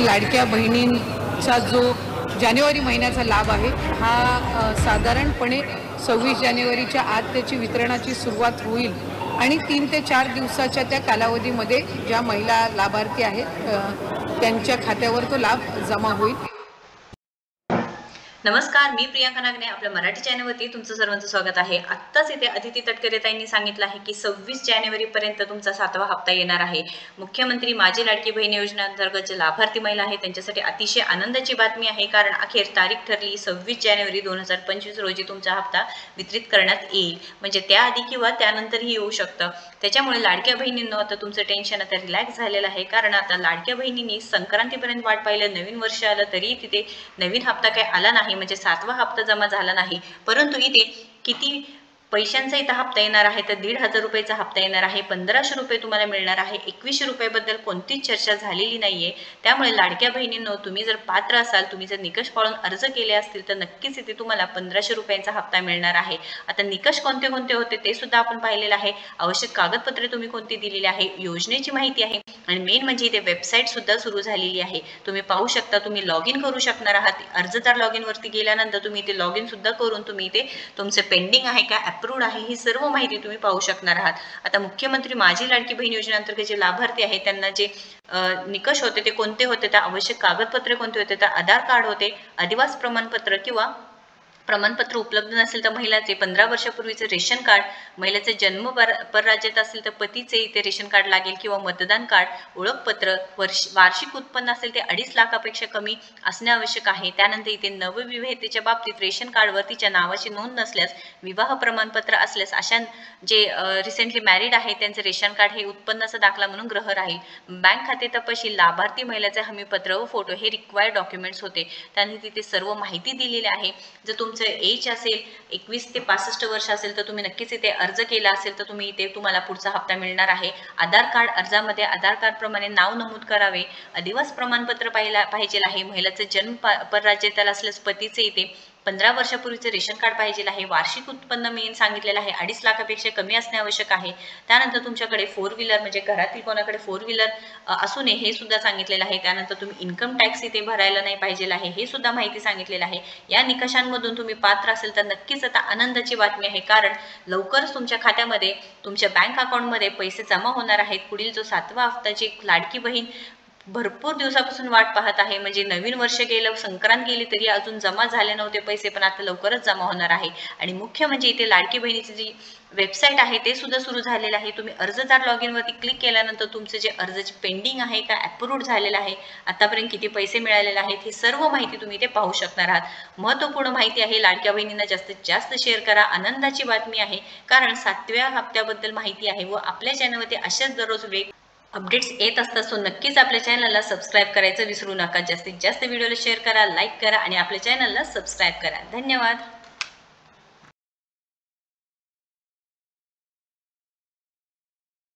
लाडक्या बहिणींचा जो जानेवारी महिन्याचा लाभ आहे हा साधारणपणे 26 जानेवारीच्या आत त्याची वितरणाची सुरुवात होईल आणि 3 ते 4 दिवसाच्या त्या कालावधीमध्ये ज्या महिला लाभार्थी आहेत त्यांच्या खात्यावर तो लाभ जमा होईल। नमस्कार, मी प्रियांका नागने आपल्या मराठी चॅनलवरती तुमचं सर्वांचं स्वागत आहे। आत्ताच इथे अदिती तटकरे ताईंनी सांगितलं आहे की 26 जानेवारीपर्यंत तुमचा 7वा हप्ता येणार आहे। मुख्यमंत्री माझी लाडकी बहीण योजना अंतर्गत जे लाभार्थी महिला आहेत त्यांच्यासाठी अतिशय आनंदाची बातमी आहे, कारण अखेर तारीख ठरली 26 जानेवारी 2025 रोजी तुमचा हप्ता वितरित करण्यात येईल। म्हणजे त्याआधी किंवा त्यानंतरही येऊ शकतं। त्याच्यामुळे लाडक्या बहिणींनो आता तुमचं टेन्शन आता रिलॅक्स झालेलं आहे, कारण आता लाडक्या बहिणींनी संक्रांतीपर्यंत वाट पाहिलं, नवीन वर्ष आलं तरी तिथे नवीन हप्ता काही आला नाही, म्हणजे 7वा हप्ता जमा झाला नाही। परंतु इथे किती पैशांचा इथं हप्ता येणार आहे तर 1,500 रुपयाचा हप्ता येणार आहे। 1500 रुपये तुम्हाला मिळणार आहे। 2100 रुपयाबद्दल कोणतीच चर्चा झालेली नाहीये। त्यामुळे लाडक्या बहिणींनो तुम्ही जर पात्र असाल, तुम्ही जर निकष पाळून अर्ज केले असतील तर नक्कीच इथे तुम्हाला 1500 रुपयांचा हप्ता मिळणार आहे। आता निकष कोणते कोणते होते ते सुद्धा आपण पाहिलेलं आहे। आवश्यक कागदपत्रे तुम्ही कोणती दिलेली आहे, योजनेची माहिती आहे आणि मेन म्हणजे इथे वेबसाईट सुद्धा सुरू झालेली आहे। तुम्ही पाहू शकता, तुम्ही लॉग इन करू शकणार आहात। अर्जदार लॉग इन वरती गेल्यानंतर तुम्ही इथे लॉग इन सुद्धा करून तुम्ही इथे तुमचे पेंडिंग आहे का अप्रूव्ड आहे ही सर्व माहिती तुम्ही पाहू शकणार आहात। आता मुख्यमंत्री माझी लाडकी बहीण योजना अंतर्गत जे लाभार्थी आहेत त्यांना जे निकष होते ते कोणते होते, तर आवश्यक कागदपत्रे कोणते होते, तर आधार कार्ड होते, अधिवास प्रमाणपत्र किंवा प्रमाणपत्र उपलब्ध नसेल तर महिलाचे 15 वर्षापूर्वीचे रेशन कार्ड, महिलेचे जन्म परराज्यात असेल तर पतीचे इथे रेशन कार्ड लागेल किंवा मतदान कार्ड, ओळखपत्र, वार्षिक उत्पन्न असेल ते 2.5 लाखापेक्षा कमी असणे आवश्यक आहे। त्यानंतर इथे नवविवाहितेच्या बाबतीत रेशन कार्डवर तिच्या नावाची नोंद नसल्यास, विवाह प्रमाणपत्र असल्यास, अशा जे रिसेंटली मॅरिड आहे त्यांचे रेशन कार्ड हे उत्पन्नाचा दाखला म्हणून ग्रह राहील। बँक खाते तपशील, लाभार्थी महिलेचे हमीपत्र व फोटो हे रिक्वायर्ड डॉक्युमेंट्स होते। त्यानंतर तिथे सर्व माहिती दिलेली आहे। जर तुमचं एज असेल 21 ते 65 वर्ष असेल तर तुम्ही नक्कीच इथे अर्ज केला असेल तर तुम्ही इथे तुम्हाला पुढचा हप्ता मिळणार आहे। आधार कार्ड अर्जामध्ये आधार कार्ड प्रमाणे नाव नमूद करावे, अधिवास प्रमाणपत्र पाहिजे आहे, महिलाचे जन्म परराज्यात असल्यास पतीचे इथे 15 वर्षापूर्वीचे रेशन कार्ड पाहिजे आहे, वार्षिक उत्पन्न मेन सांगितलेलं आहे 2.5 लाखापेक्षा कमी असणे आवश्यक आहे। त्यानंतर तुमच्याकडे 4 व्हीलर म्हणजे घरातील कोणाकडे 4 व्हीलर असू नये हे सुद्धा सांगितलेलं आहे। त्यानंतर तुम्ही इन्कम टॅक्स इथे भरायला नाही पाहिजे आहे हे सुद्धा माहिती सांगितलेलं आहे। या निकषांमधून तुम्ही पात्र असेल तर नक्कीच आता आनंदाची बातमी आहे, कारण लवकरच तुमच्या खात्यामध्ये तुमच्या बँक अकाउंटमध्ये पैसे जमा होणार आहेत। पुढील जो 7वा हप्ताची लाडकी बहीण भरपूर दिवसापासून वाट पाहत आहे, म्हणजे नवीन वर्ष गेलं, संक्रांत गेली तरी अजून जमा झाले नव्हते पैसे, पण आता लवकरच जमा होणार आहे। आणि मुख्य म्हणजे इथे लाडकी बहिणीची जी वेबसाईट आहे ते सुद्धा सुरू झालेलं आहे। तुम्ही अर्जदार लॉग इन वरती क्लिक केल्यानंतर तुमचे जे अर्जाचे पेंडिंग आहे का अप्रूव्ड झालेलं आहे, आतापर्यंत किती पैसे मिळालेले आहेत हे सर्व माहिती तुम्ही इथे पाहू शकणार आहात। महत्त्वपूर्ण माहिती आहे, लाडक्या बहिणींना जास्तीत जास्त शेअर करा। आनंदाची बातमी आहे, कारण 7व्या हप्त्याबद्दल माहिती आहे व आपल्या चॅनलवरती अशाच दररोज अपडेट्स येत असतात। सो नक्कीच आपल्या चॅनलला सबस्क्राईब करायचं विसरू नका। जास्तीत जास्त व्हिडिओला शेअर करा, लाईक करा आणि आपल्या चॅनलला सबस्क्राईब करा। धन्यवाद।